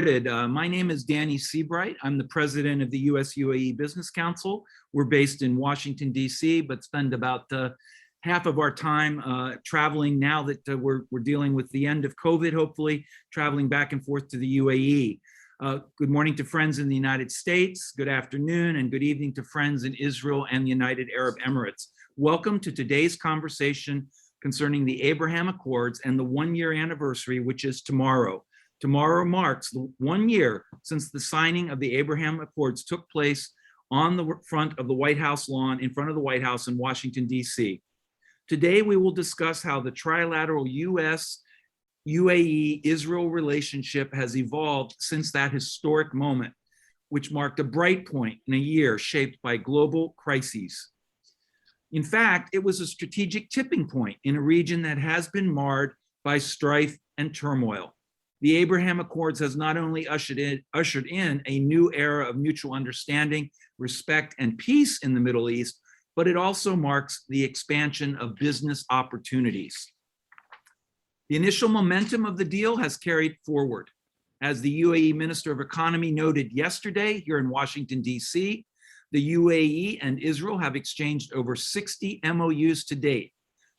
My name is Danny Seabright. I'm the president of the US-UAE Business Council. We're based in Washington, D.C., but spend about half of our time traveling now that we're dealing with the end of COVID, hopefully, traveling back and forth to the UAE. Good morning to friends in the United States, good afternoon, and good evening to friends in Israel and the United Arab Emirates. Welcome to today's conversation concerning the Abraham Accords and the one-year anniversary, which is tomorrow. Tomorrow marks 1 year since the signing of the Abraham Accords took place on the front of the White House lawn, in front of the White House in Washington, D.C. Today, we will discuss how the trilateral US-UAE-Israel relationship has evolved since that historic moment, which marked a bright point in a year shaped by global crises. In fact, it was a strategic tipping point in a region that has been marred by strife and turmoil. The Abraham Accords has not only ushered in a new era of mutual understanding, respect, and peace in the Middle East, but it also marks the expansion of business opportunities. The initial momentum of the deal has carried forward. As the UAE Minister of Economy noted yesterday here in Washington, D.C., the UAE and Israel have exchanged over 60 MOUs to date.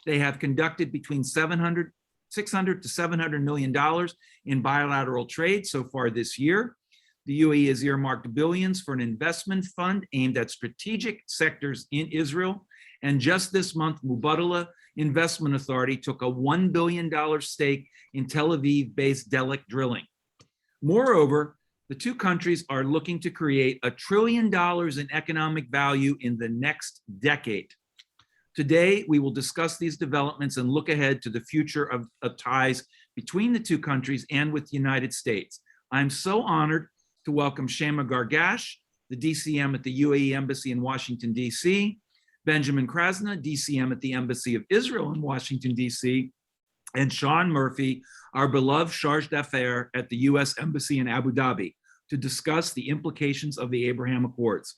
They have conducted between $600 to $700 million in bilateral trade so far this year. The UAE has earmarked billions for an investment fund aimed at strategic sectors in Israel. And just this month, Mubadala Investment Authority took a $1 billion stake in Tel Aviv-based Delek Drilling. Moreover, the two countries are looking to create $1 trillion in economic value in the next decade. Today, we will discuss these developments and look ahead to the future of ties between the two countries and with the United States. I'm so honored to welcome Shaima Gargash, the DCM at the UAE Embassy in Washington, D.C., Benjamin Krasna, DCM at the Embassy of Israel in Washington, D.C., and Sean Murphy, our beloved Chargé d'Affaires at the U.S. Embassy in Abu Dhabi, to discuss the implications of the Abraham Accords.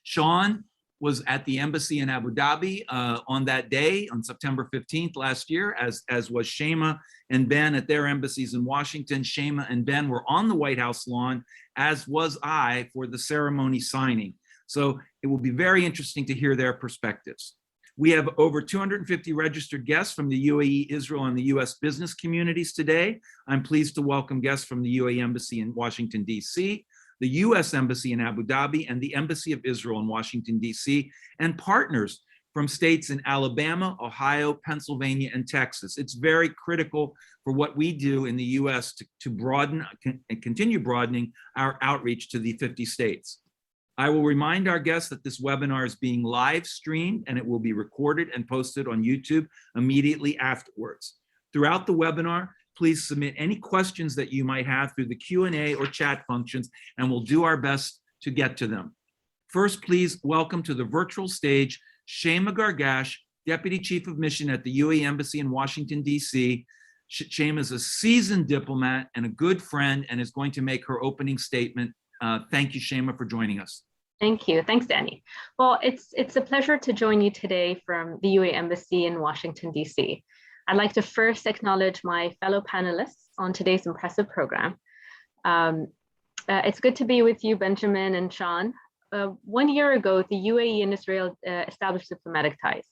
Sean was at the embassy in Abu Dhabi on that day, on September 15th last year, as was Shaima and Ben at their embassies in Washington. Shaima and Ben were on the White House lawn, as was I, for the ceremony signing. So it will be very interesting to hear their perspectives. We have over 250 registered guests from the UAE, Israel, and the US business communities today. I'm pleased to welcome guests from the UAE Embassy in Washington, D.C., the U.S. Embassy in Abu Dhabi, and the Embassy of Israel in Washington, D.C., and partners from states in Alabama, Ohio, Pennsylvania, and Texas. It's very critical for what we do in the U.S. to broaden and continue broadening our outreach to the 50 states. I will remind our guests that this webinar is being live streamed and it will be recorded and posted on YouTube immediately afterwards. Throughout the webinar, please submit any questions that you might have through the Q&A or chat functions, and we'll do our best to get to them. First, please welcome to the virtual stage, Shaima Gargash, Deputy Chief of Mission at the UAE Embassy in Washington, D.C. Shaima is a seasoned diplomat and a good friend and is going to make her opening statement. Thank you, Shaima, for joining us. Thank you. Thanks, Danny. Well, it's a pleasure to join you today from the UAE Embassy in Washington, D.C. I'd like to first acknowledge my fellow panelists on today's impressive program. It's good to be with you, Benjamin and Sean. 1 year ago, the UAE and Israel established diplomatic ties.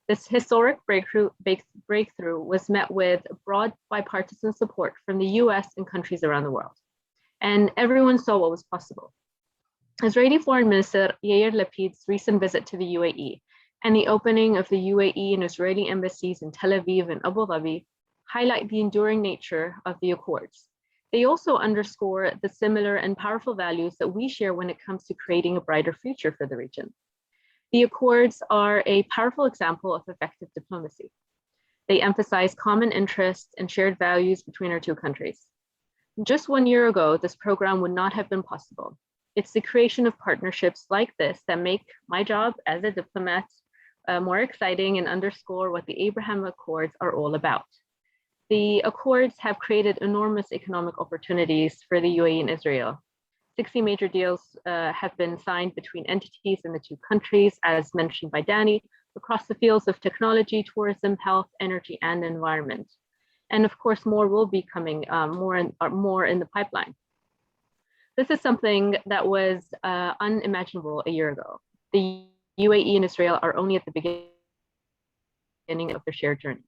This historic breakthrough was met with broad bipartisan support from the US and countries around the world. And everyone saw what was possible. Israeli Foreign Minister Yair Lapid's recent visit to the UAE and the opening of the UAE and Israeli embassies in Tel Aviv and Abu Dhabi highlight the enduring nature of the Accords. They also underscore the similar and powerful values that we share when it comes to creating a brighter future for the region. The Accords are a powerful example of effective diplomacy. They emphasize common interests and shared values between our two countries. Just 1 year ago, this program would not have been possible. It's the creation of partnerships like this that make my job as a diplomat more exciting and underscore what the Abraham Accords are all about. The Accords have created enormous economic opportunities for the UAE and Israel. 60 major deals have been signed between entities in the two countries, as mentioned by Danny, across the fields of technology, tourism, health, energy, and environment. And of course, more will be coming, more in the pipeline. This is something that was unimaginable a year ago. The UAE and Israel are only at the beginning of their shared journey.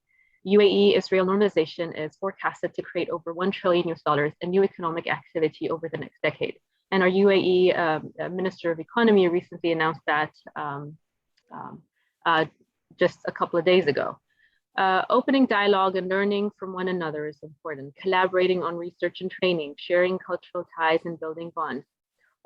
UAE-Israel normalization is forecasted to create over $1 trillion in new economic activity over the next decade. And our UAE Minister of Economy recently announced that just a couple of days ago. Opening dialogue and learning from one another is important. Collaborating on research and training, sharing cultural ties and building bonds.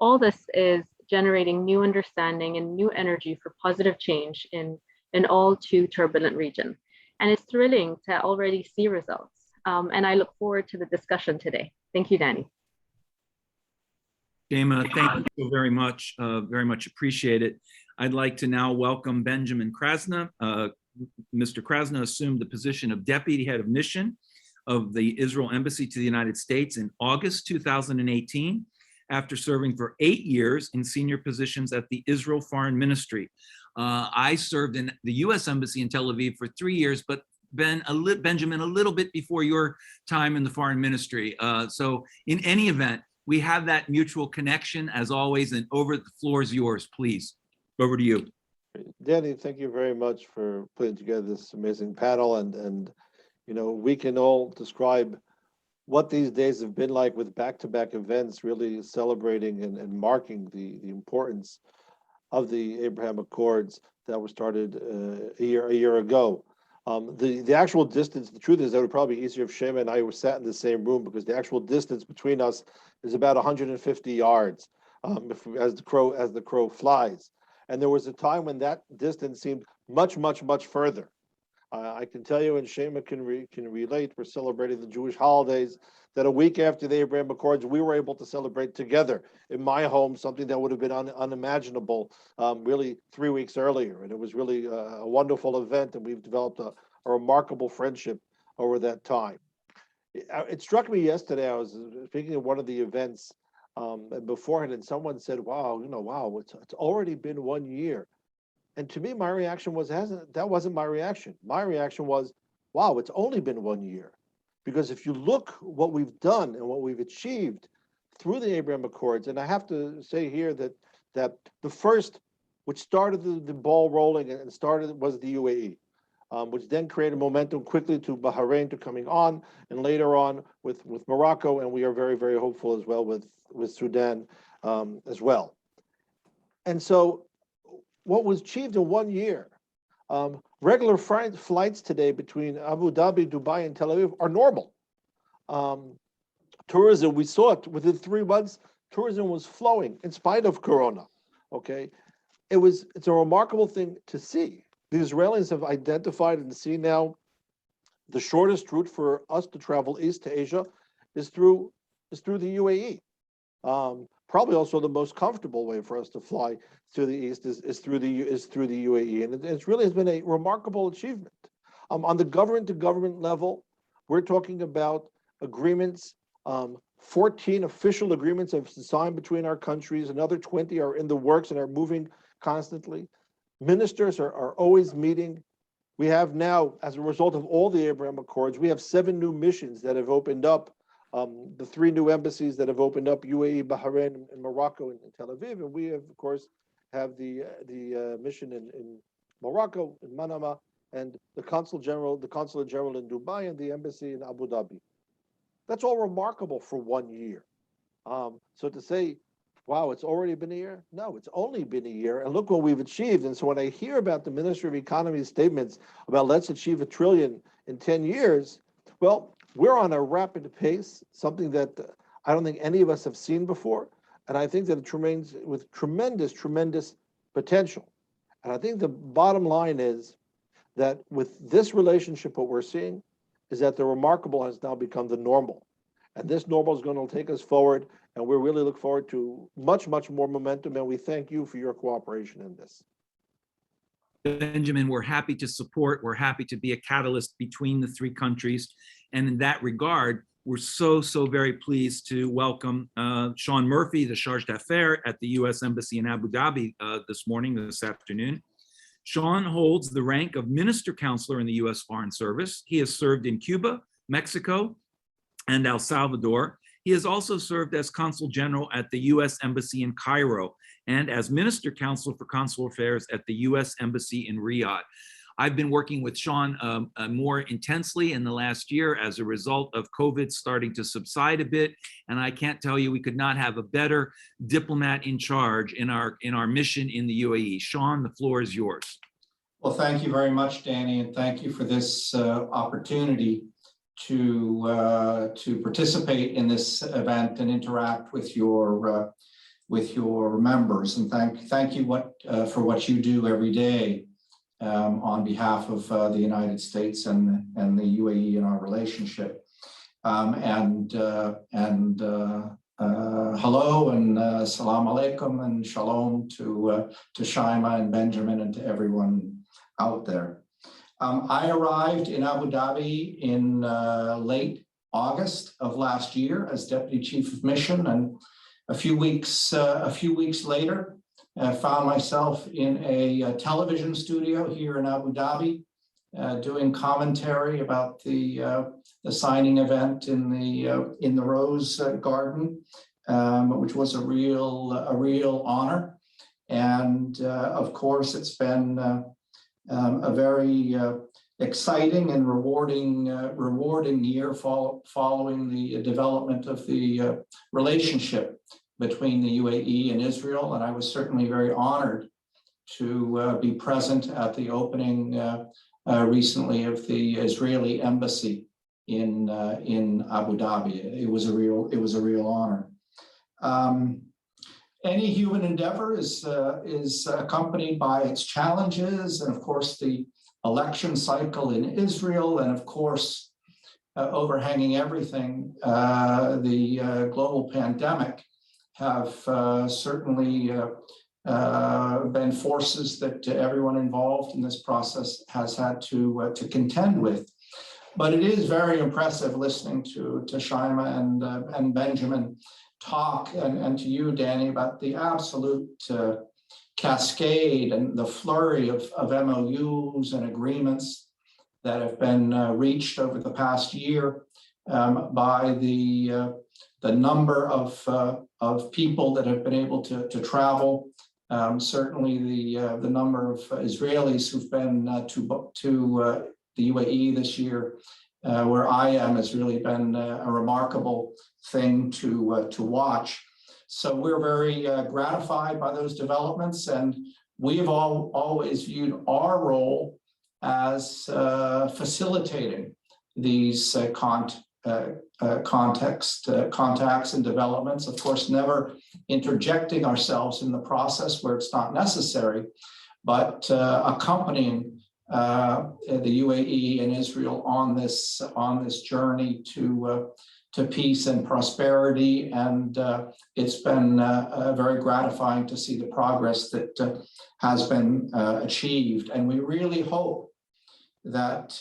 All this is generating new understanding and new energy for positive change in an all too turbulent region. And it's thrilling to already see results. And I look forward to the discussion today. Thank you, Danny. Shaima, thank you so very much appreciate it. I'd like to now welcome Benjamin Krasna. Mr. Krasna assumed the position of Deputy Head of Mission of the Israel Embassy to the United States in August 2018, after serving for 8 years in senior positions at the Israel Foreign Ministry. I served in the U.S. Embassy in Tel Aviv for 3 years, but Benjamin, a little bit before your time in the Foreign Ministry. So in any event, we have that mutual connection as always, and over the floor is yours, please. Over to you. Danny, thank you very much for putting together this amazing panel. And you know, we can all describe what these days have been like with back-to-back events, really celebrating and marking the importance of the Abraham Accords that were started a year ago. The actual distance, the truth is that it would probably be easier if Shaima and I were sat in the same room, because the actual distance between us is about 150 yards as the crow flies. And there was a time when that distance seemed much further. I can tell you, and Shaima can relate, we're celebrating the Jewish holidays, that a week after the Abraham Accords, we were able to celebrate together in my home, something that would have been unimaginable really 3 weeks earlier. And it was really a wonderful event, and we've developed a remarkable friendship over that time. It struck me yesterday, I was speaking at one of the events beforehand, and someone said, wow, it's already been 1 year. And to me, my reaction was, that wasn't my reaction. My reaction was, wow, it's only been 1 year. Because if you look what we've done and what we've achieved through the Abraham Accords, and I have to say here that the first, which started the ball rolling and started, was the UAE, which then created momentum quickly to Bahrain to coming on, and later on with Morocco, and we are very hopeful as well with Sudan as well. And so what was achieved in 1 year, regular flights today between Abu Dhabi, Dubai, and Tel Aviv are normal. Tourism, we saw it within 3 months, tourism was flowing in spite of Corona, okay? It's a remarkable thing to see. The Israelis have identified and see now the shortest route for us to travel east to Asia is through the UAE. Probably also the most comfortable way for us to fly to the east is through the UAE, and it really has been a remarkable achievement. On the government-to-government level, we're talking about agreements. 14 official agreements have been signed between our countries. Another 20 are in the works and are moving constantly. Ministers are always meeting. We have now, as a result of all the Abraham Accords, we have 7 new missions that have opened up. The 3 new embassies that have opened up, UAE, Bahrain, and Morocco, and Tel Aviv, and we have, of course, have the mission in Morocco, in Manama, and the consulate general in Dubai, and the embassy in Abu Dhabi. That's all remarkable for 1 year. So to say, wow, it's already been a year? No, it's only been a year, and look what we've achieved. And so when I hear about the Ministry of Economy's statements about let's achieve $1 trillion in 10 years, well, we're on a rapid pace, something that I don't think any of us have seen before. And I think that it remains with tremendous potential. And I think the bottom line is that with this relationship, what we're seeing is that the remarkable has now become the normal. And this normal is going to take us forward. And we really look forward to much more momentum. And we thank you for your cooperation in this. Benjamin, we're happy to support. We're happy to be a catalyst between the 3 countries. And in that regard, we're so very pleased to welcome Sean Murphy, the Chargé d'Affaires at the U.S. Embassy in Abu Dhabi this afternoon. Sean holds the rank of Minister Counselor in the U.S. Foreign Service. He has served in Cuba, Mexico, and El Salvador. He has also served as Consul General at the U.S. Embassy in Cairo and as Minister Counsel for Consular Affairs at the U.S. Embassy in Riyadh. I've been working with Sean more intensely in the last year as a result of COVID starting to subside a bit. And I can't tell you, we could not have a better diplomat in charge in our mission in the UAE. Sean, the floor is yours. Well, thank you very much, Danny, and thank you for this opportunity to participate in this event and interact with your members. And thank you for what you do every day on behalf of the United States and the UAE in our relationship. Hello and salam alaikum and shalom to Shaima and Benjamin and to everyone out there. I arrived in Abu Dhabi in late August of last year as Deputy Chief of Mission, and a few weeks later, found myself in a television studio here in Abu Dhabi, doing commentary about the signing event in the Rose Garden, which was a real honor. And of course, it's been a very exciting and rewarding year following the development of the relationship between the UAE and Israel. And I was certainly very honored to be present at the opening recently of the Israeli embassy in Abu Dhabi. It was a real honor. Any human endeavor is accompanied by its challenges, and of course the election cycle in Israel, and of course overhanging everything, the global pandemic have certainly been forces that everyone involved in this process has had to contend with. But it is very impressive listening to Shaima and Benjamin talk, and to you, Danny, about the absolute cascade and the flurry of MOUs and agreements that have been reached over the past year by the number of people that have been able to travel. Certainly the number of Israelis who've been to the UAE this year, where I am, has really been a remarkable thing to watch. So we're very gratified by those developments, and we have always viewed our role as facilitating these contacts and developments. Of course, never interjecting ourselves in the process where it's not necessary, but accompanying the UAE and Israel on this journey to peace and prosperity. And it's been very gratifying to see the progress that has been achieved. And we really hope that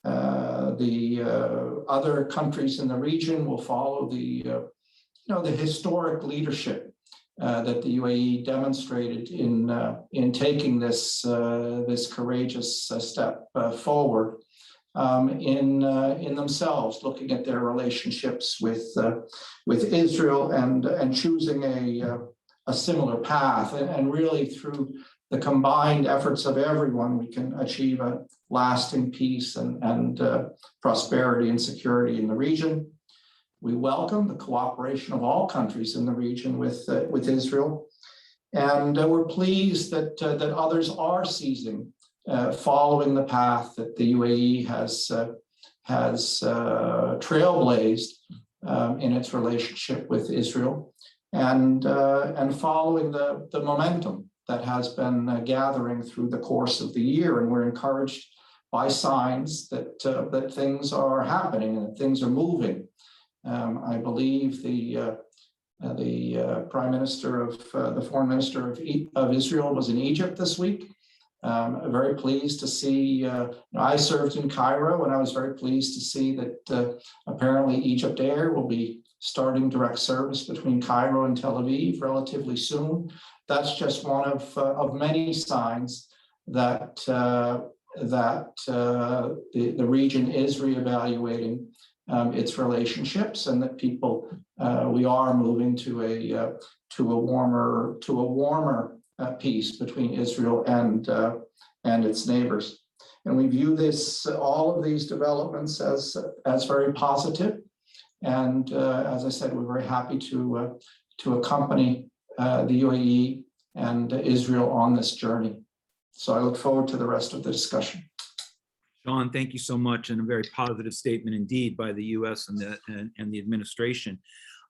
the other countries in the region will follow the historic leadership that the UAE demonstrated in taking this courageous step forward in themselves, looking at their relationships with Israel and choosing a similar path. And really, through the combined efforts of everyone, we can achieve a lasting peace and prosperity and security in the region. We welcome the cooperation of all countries in the region with Israel, and we're pleased that others are seizing, following the path that the UAE has trailblazed in its relationship with Israel, and following the momentum that has been gathering through the course of the year. And we're encouraged by signs that things are happening and that things are moving. I believe the Prime Minister the Foreign Minister of Israel was in Egypt this week. Very pleased to see. I served in Cairo, and I was very pleased to see that apparently Egypt Air will be starting direct service between Cairo and Tel Aviv relatively soon. That's just one of many signs that that the region is reevaluating its relationships, and that we are moving to a warmer peace between Israel and its neighbors. And we view all of these developments as very positive. And as I said, we're very happy to accompany the UAE and Israel on this journey. So I look forward to the rest of the discussion. Sean, thank you so much, and a very positive statement indeed by the U.S. and the administration.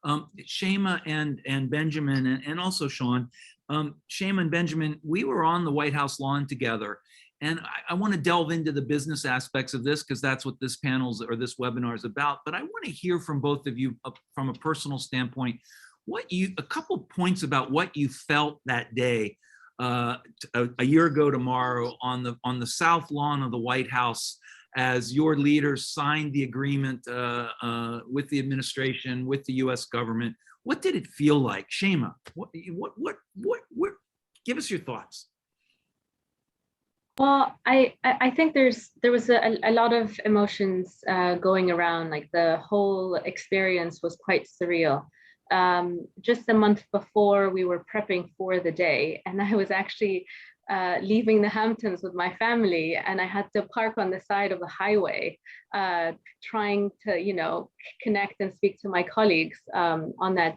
Shaima and Benjamin, and also Sean, Shaima and Benjamin, we were on the White House lawn together, and I want to delve into the business aspects of this because that's what this this webinar is about. But I want to hear from both of you from a personal standpoint, a couple points about what you felt that day. A year ago tomorrow on the south lawn of the White House, as your leaders signed the agreement with the administration, with the U.S. government. What did it feel like, Shaima? What? Give us your thoughts. Well, I think there was a lot of emotions going around. Like, the whole experience was quite surreal. Just a month before, we were prepping for the day, and I was actually leaving the Hamptons with my family, and I had to park on the side of the highway, trying to, connect and speak to my colleagues on that,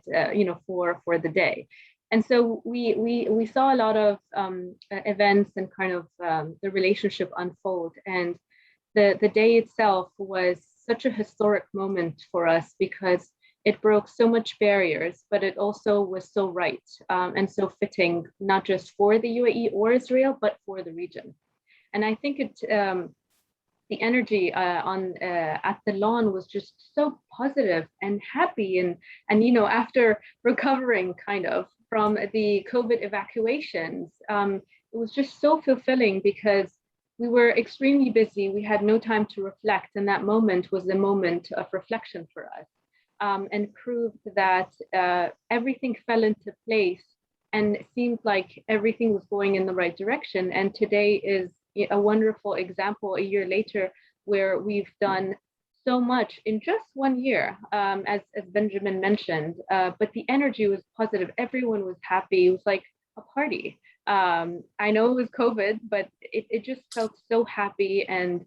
for the day. And so we saw a lot of events and kind of the relationship unfold. And the day itself was such a historic moment for us because it broke so much barriers, but it also was so right and so fitting, not just for the UAE or Israel, but for the region. And I think the energy at the lawn was just so positive and happy, and after recovering kind of from the COVID evacuations, it was just so fulfilling because we were extremely busy. We had no time to reflect, and that moment was a moment of reflection for us. And proved that everything fell into place, and it seemed like everything was going in the right direction. And today is a wonderful example, a year later, where we've done so much in just 1 year, as Benjamin mentioned. But the energy was positive. Everyone was happy. It was like a party. I know it was COVID, but it just felt so happy. And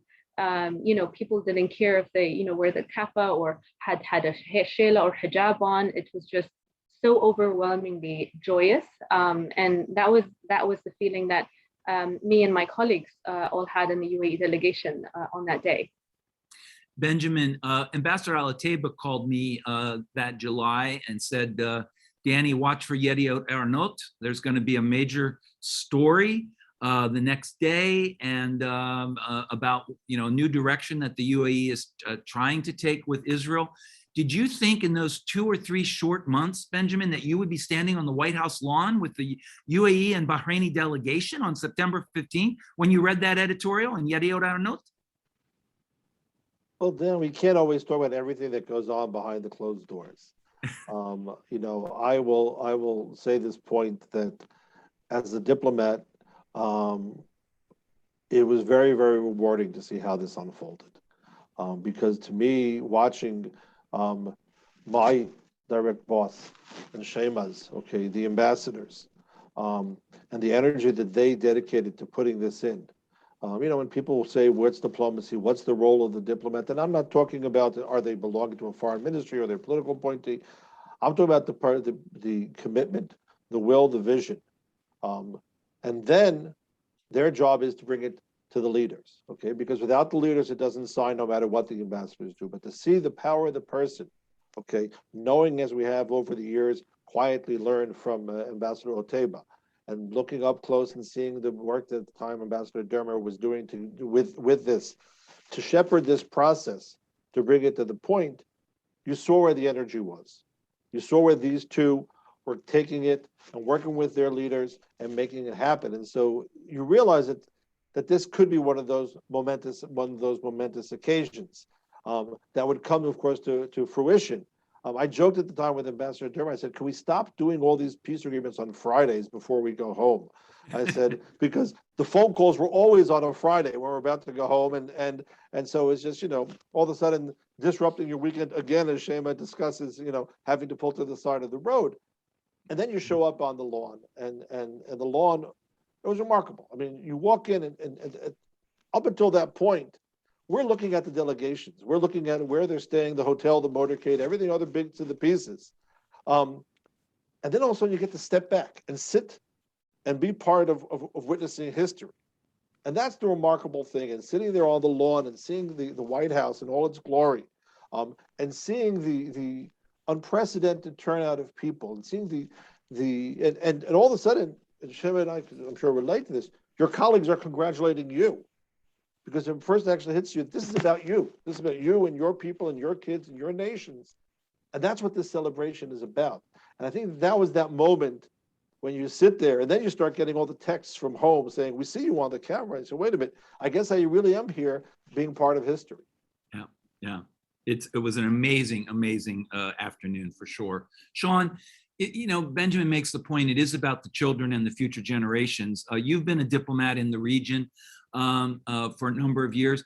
people didn't care if they, wear the kappa or had a shela or hijab on. It was just so overwhelmingly joyous. And that was the feeling that me and my colleagues all had in the UAE delegation on that day. Benjamin, Ambassador Al-Otaiba called me that July and said, Danny, watch for Yediot Aharonot. There's going to be a major story the next day, and about new direction that the UAE is trying to take with Israel. Did you think in those 2 or 3 short months, Benjamin, that you would be standing on the White House lawn with the UAE and Bahraini delegation on September 15th when you read that editorial in Yediot Aharonot? Well, Dan, we can't always talk about everything that goes on behind the closed doors. I will say this point that as a diplomat, it was very, very rewarding to see how this unfolded. Because to me, watching my direct boss and Shaima's, the ambassadors, and the energy that they dedicated to putting this in. When people say, what's diplomacy, what's the role of the diplomat? And I'm not talking about, are they belonging to a foreign ministry or their political appointee? I'm talking about the part of the commitment, the will, the vision. And then their job is to bring it to the leaders, because without the leaders, it doesn't sign no matter what the ambassadors do. But to see the power of the person, knowing as we have over the years, quietly learned from Ambassador Otaiba, and looking up close and seeing the work that at the time Ambassador Dermer was doing with this, to shepherd this process, to bring it to the point, you saw where the energy was. You saw where these two were taking it and working with their leaders and making it happen. And so you realize that this could be one of those momentous occasions that would come, of course, to fruition I joked at the time with Ambassador Durham. I said, "Can we stop doing all these peace agreements on Fridays before we go home?" I said, because the phone calls were always on a Friday when we're about to go home, and so it's just, all of a sudden disrupting your weekend again, as Shaima discusses, having to pull to the side of the road, and then you show up on the lawn, and the lawn, it was remarkable. I mean, you walk in, and up until that point, we're looking at the delegations, we're looking at where they're staying, the hotel, the motorcade, everything, other bits of the pieces, and then all of a sudden you get to step back and sit and be part of witnessing history. And that's the remarkable thing. And sitting there on the lawn and seeing the White House in all its glory, and seeing the unprecedented turnout of people, and seeing and all of a sudden, and Shaima and I, I'm sure, relate to this, your colleagues are congratulating you. Because it first actually hits you, this is about you. This is about you and your people and your kids and your nations. And that's what this celebration is about. And I think that was that moment when you sit there and then you start getting all the texts from home saying, "We see you on the camera." I said, "Wait a minute, I guess I really am here being part of history." Yeah. It was an amazing afternoon for sure. Sean, Benjamin makes the point, it is about the children and the future generations. You've been a diplomat in the region for a number of years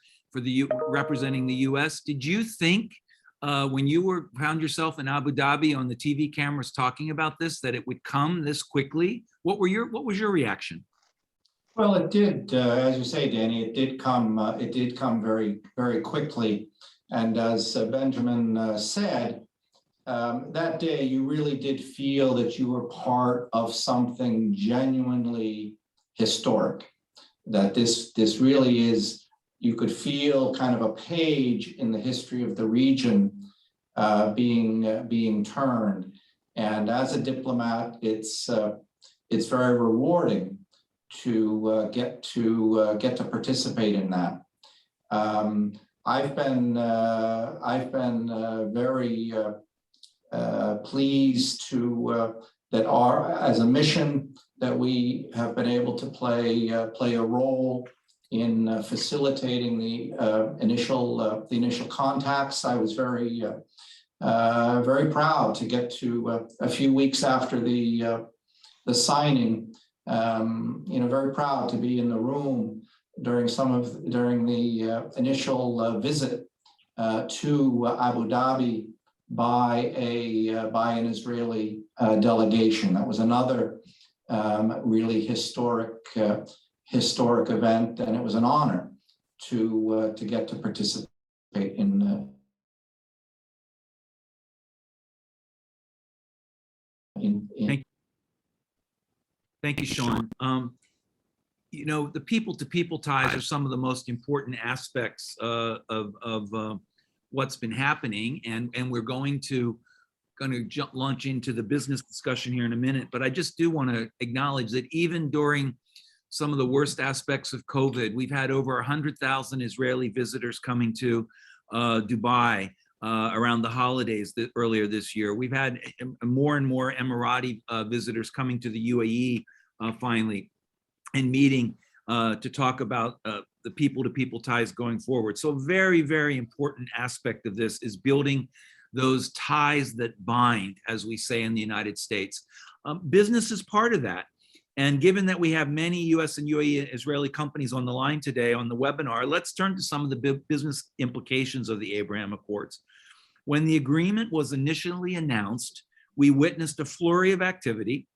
representing the U.S. Did you think when you found yourself in Abu Dhabi on the TV cameras talking about this, that it would come this quickly? What was your reaction? Well, it did, as you say, Danny, it did come very, very quickly. And as Benjamin said, that day you really did feel that you were part of something genuinely historic, that this really is, you could feel kind of a page in the history of the region being turned. And as a diplomat, it's very rewarding to get to participate in that. I've been very pleased that as a mission that we have been able to play a role in facilitating the initial contacts. I was very proud to get to a few weeks after the signing. Very proud to be in the room during the initial visit to Abu Dhabi by an Israeli delegation. That was another really historic event, and it was an honor to get to participate in Thank you, Sean. The people-to-people ties are some of the most important aspects of what's been happening, and we're going to launch into the business discussion here in a minute. But I just do want to acknowledge that even during some of the worst aspects of COVID, we've had over 100,000 Israeli visitors coming to Dubai around the holidays earlier this year. We've had more and more Emirati visitors coming to the UAE finally, and meeting to talk about the people-to-people ties going forward. So a very, very important aspect of this is building those ties that bind, as we say in the United States. Business is part of that. And given that we have many US and UAE Israeli companies on the line today on the webinar, let's turn to some of the business implications of the Abraham Accords. When the agreement was initially announced, we witnessed a flurry of activity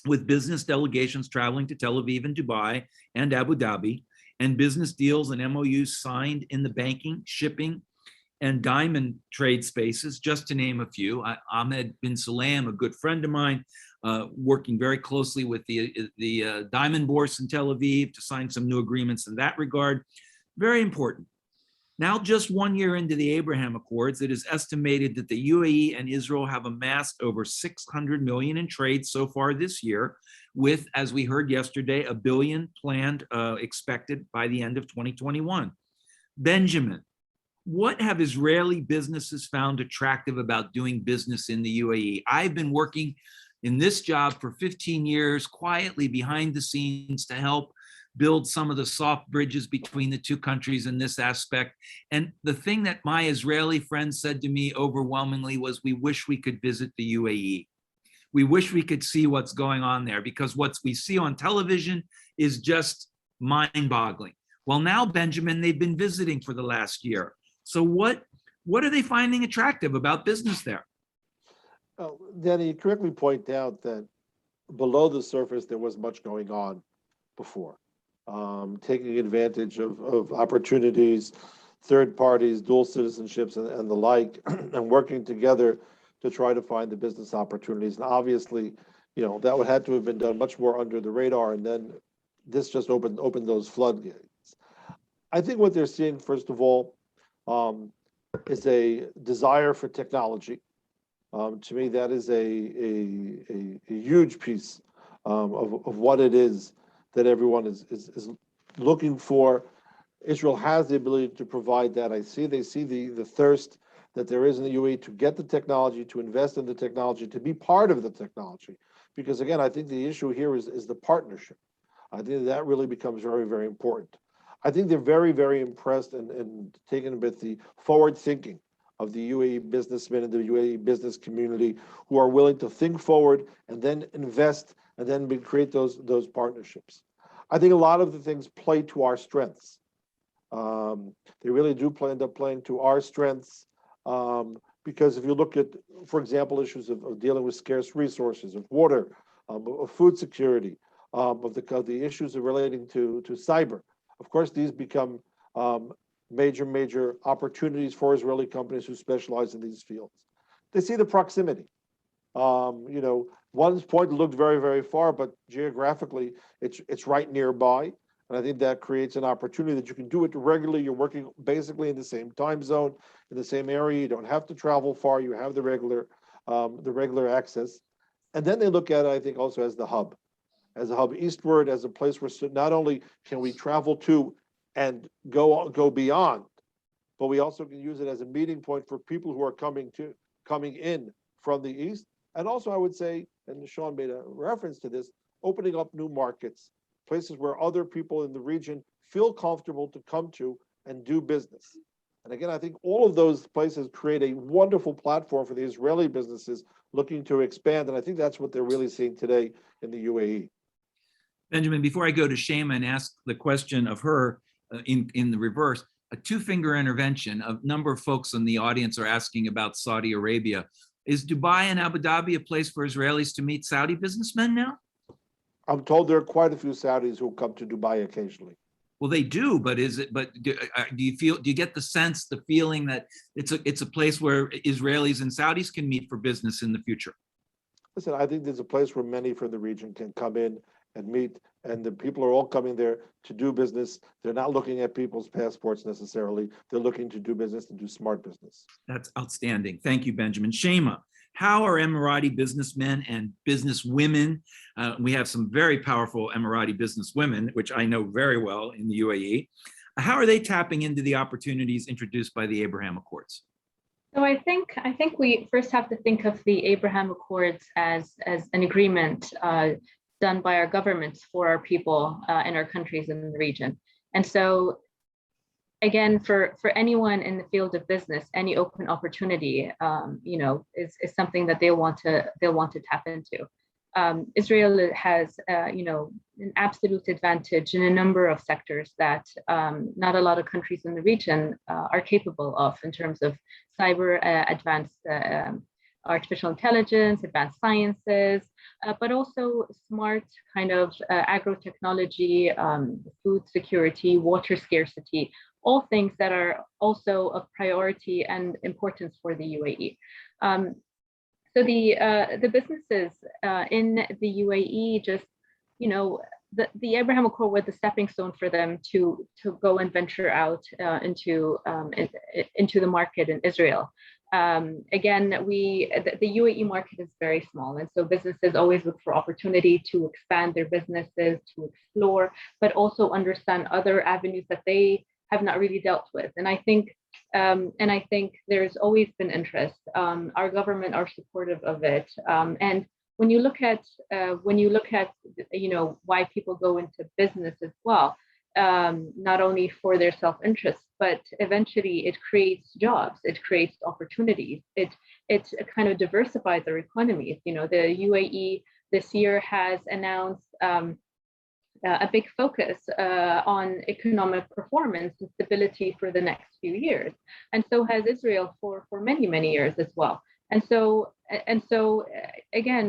with business delegations traveling to Tel Aviv and Dubai and Abu Dhabi, and business deals and MOUs signed in the banking, shipping, and diamond trade spaces, just to name a few. Ahmed bin Salem, a good friend of mine, working very closely with the Diamond Bourse in Tel Aviv to sign some new agreements in that regard. Very important. Now, just 1 year into the Abraham Accords, it is estimated that the UAE and Israel have amassed over 600 million in trade so far this year, with, as we heard yesterday, $1 billion planned, expected by the end of 2021. Benjamin, what have Israeli businesses found attractive about doing business in the UAE? I've been working in this job for 15 years, quietly behind the scenes to help build some of the soft bridges between the two countries in this aspect. And the thing that my Israeli friends said to me overwhelmingly was, we wish we could visit the UAE. We wish we could see what's going on there, because what we see on television is just mind-boggling. Well, now, Benjamin, they've been visiting for the last year. So what are they finding attractive about business there? Danny, you correctly point out that below the surface, there was much going on before, taking advantage of opportunities, third parties, dual citizenships, and the like, and working together to try to find the business opportunities. And obviously, that would have to have been done much more under the radar. And then this just opened those floodgates. I think what they're seeing, first of all, is a desire for technology. To me, that is a huge piece of what it is that everyone is looking for. Israel has the ability to provide that. They see the thirst that there is in the UAE to get the technology, to invest in the technology, to be part of the technology. Because again, I think the issue here is the partnership. I think that really becomes very, very important. I think they're very, very impressed and taken with the forward thinking of the UAE businessmen and the UAE business community, who are willing to think forward and then invest and then create those partnerships. I think a lot of the things play to our strengths. They really do end up playing to our strengths, because if you look at, for example, issues of dealing with scarce resources, of water, of food security, of the issues of relating to cyber, of course, these become major opportunities for Israeli companies who specialize in these fields. They see the proximity. One point looked very, very far, but geographically, it's right nearby. And I think that creates an opportunity that you can do it regularly. You're working basically in the same time zone, in the same area. You don't have to travel far. You have the regular access. And then they look at it, I think, also as a hub eastward, as a place where not only can we travel to and go beyond, but we also can use it as a meeting point for people who are coming in from the east. And also, I would say, and Sean made a reference to this, opening up new markets, places where other people in the region feel comfortable to come to and do business. And again, I think all of those places create a wonderful platform for the Israeli businesses looking to expand. And I think that's what they're really seeing today in the UAE. Benjamin, before I go to Shaima and ask the question of her in the reverse, a two-finger intervention. A number of folks in the audience are asking about Saudi Arabia. Is Dubai and Abu Dhabi a place for Israelis to meet Saudi businessmen now? I'm told there are quite a few Saudis who come to Dubai occasionally. Well, they do, but do you get the sense, the feeling that it's a place where Israelis and Saudis can meet for business in the future? Listen, I think there's a place where many from the region can come in and meet, and the people are all coming there to do business. They're not looking at people's passports necessarily. They're looking to do business and do smart business. That's outstanding. Thank you, Benjamin. Shaima, how are Emirati businessmen and businesswomen, we have some very powerful Emirati businesswomen, which I know very well in the UAE, how are they tapping into the opportunities introduced by the Abraham Accords? So I think we first have to think of the Abraham Accords as an agreement done by our governments for our people in our countries in the region. And so again, for anyone in the field of business, any open opportunity, is something that they'll want to tap into. Israel has, an absolute advantage in a number of sectors that not a lot of countries in the region are capable of, in terms of cyber, advanced artificial intelligence, advanced sciences, but also smart kind of agro-technology, food security, water scarcity, all things that are also of priority and importance for the UAE. So the businesses in the UAE just, the Abraham Accord was the stepping stone for them to go and venture out into the market in Israel. Again, the UAE market is very small, and so businesses always look for opportunity to expand their businesses, to explore, but also understand other avenues that they have not really dealt with. And I think there's always been interest. Our government are supportive of it. And when you look at why people go into business as well, not only for their self-interest, but eventually it creates jobs, it creates opportunities, it kind of diversifies our economies. The UAE this year has announced a big focus on economic performance and stability for the next few years, and so has Israel for many years as well. And so again,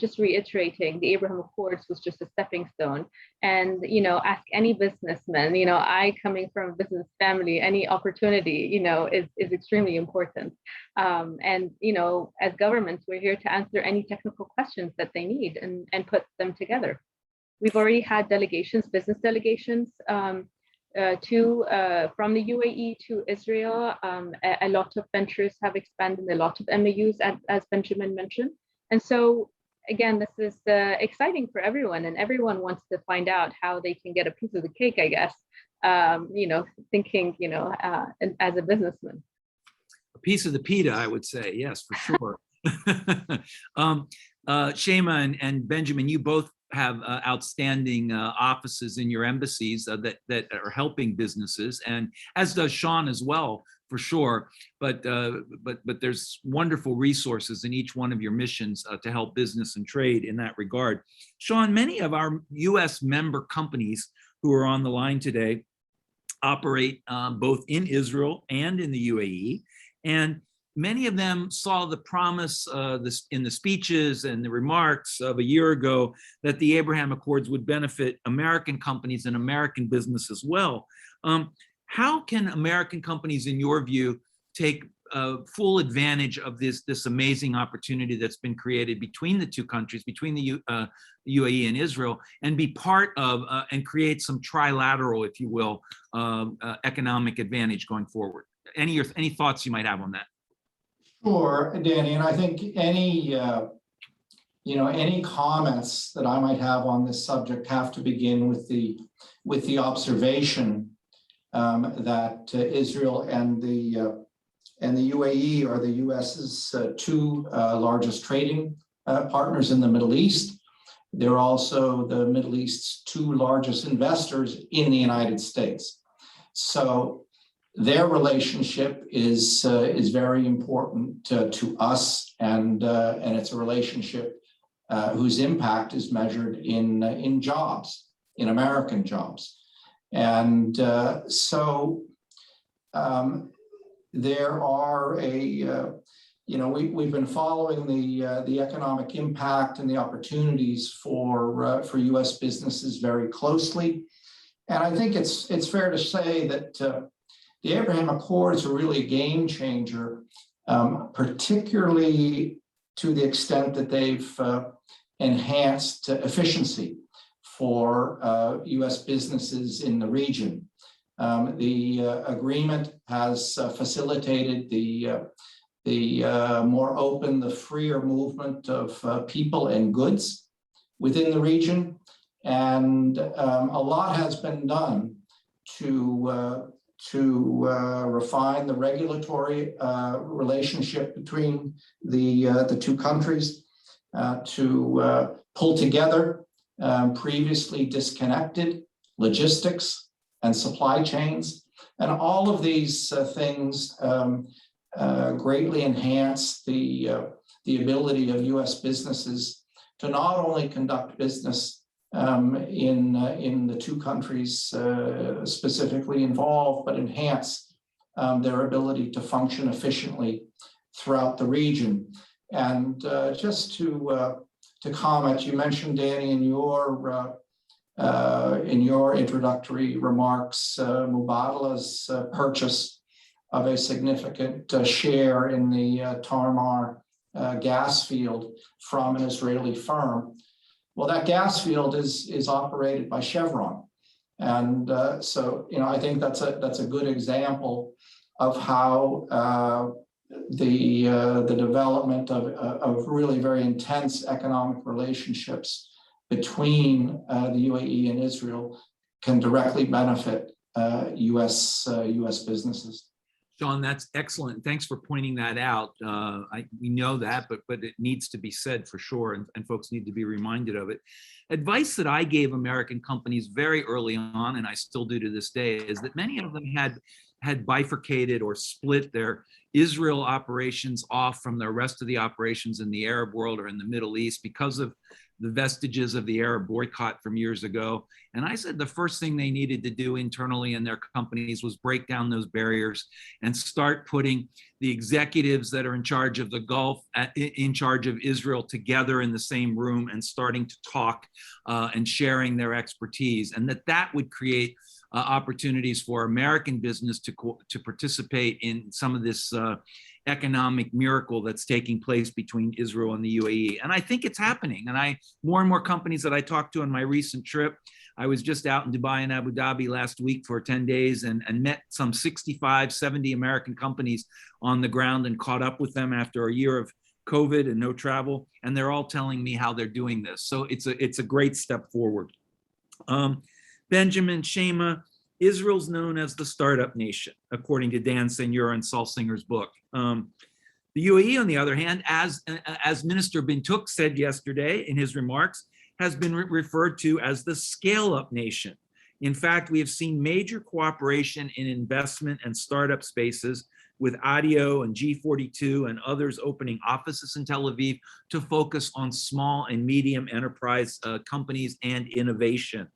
just reiterating, the Abraham Accords was just a stepping stone. And ask any businessman. I, coming from a business family, any opportunity is extremely important. And as governments, we're here to answer any technical questions that they need and put them together. We've already had delegations, business delegations, from the UAE to Israel. A lot of ventures have expanded, a lot of MAUs, as Benjamin mentioned. And so, again, this is exciting for everyone, and everyone wants to find out how they can get a piece of the cake, I guess, thinking, as a businessman. A piece of the pita, I would say, yes, for sure. Shaima and Benjamin, you both have outstanding offices in your embassies that are helping businesses, and as does Sean as well, for sure. But there's wonderful resources in each one of your missions to help business and trade in that regard. Sean, many of our U.S. member companies who are on the line today operate both in Israel and in the UAE, and many of them saw the promise in the speeches and the remarks of a year ago that the Abraham Accords would benefit American companies and American business as well. How can American companies, in your view, take full advantage of this amazing opportunity that's been created between the two countries, between the UAE and Israel, and be part of and create some trilateral, if you will, economic advantage going forward? Any thoughts you might have on that? Sure, Danny, and I think any comments that I might have on this subject have to begin with the observation that Israel and the UAE are the US's two largest trading partners in the Middle East. They're also the Middle East's two largest investors in the United States. So their relationship is very important to us, and it's a relationship whose impact is measured in jobs, in American jobs, and so there are we've been following the economic impact and the opportunities for U.S. businesses very closely, and I think it's fair to say that the Abraham Accords are really a game changer, particularly to the extent that they've enhanced efficiency for U.S. businesses in the region. The agreement has facilitated the more open, the freer movement of people and goods within the region, and a lot has been done to refine the regulatory relationship between the two countries, to pull together previously disconnected logistics and supply chains. And all of these things greatly enhance the ability of U.S. businesses to not only conduct business in the two countries specifically involved, but enhance their ability to function efficiently throughout the region. And just to comment, you mentioned, Danny, in your introductory remarks, Mubadala's purchase of a significant share in the Tamar gas field from an Israeli firm. Well, that gas field is operated by Chevron, and so I think that's a good example of how the development of really very intense economic relationships between the UAE and Israel can directly benefit U.S. businesses. Sean, that's excellent. Thanks for pointing that out. We know that, but it needs to be said for sure, and folks need to be reminded of it. Advice that I gave American companies very early on, and I still do to this day, is that many of them had bifurcated or split their Israel operations off from the rest of the operations in the Arab world or in the Middle East because of the vestiges of the Arab boycott from years ago. And I said the first thing they needed to do internally in their companies was break down those barriers and start putting the executives that are in charge of the Gulf, in charge of Israel together in the same room and starting to talk and sharing their expertise. And that would create opportunities for American business to participate in some of this economic miracle that's taking place between Israel and the UAE. And I think it's happening. And more and more companies that I talked to on my recent trip, I was just out in Dubai and Abu Dhabi last week for 10 days and met some 65, 70 American companies on the ground and caught up with them after a year of COVID and no travel. And they're all telling me how they're doing this. So it's a great step forward. Benjamin, Shaima, Israel's known as the startup nation, according to Dan Senor and Saul Singer's book. The UAE, on the other hand, as Minister Bintouk said yesterday in his remarks, has been referred to as the scale-up nation. In fact, we have seen major cooperation in investment and startup spaces with ADIO and G42 and others opening offices in Tel Aviv to focus on small and medium enterprise companies and innovation.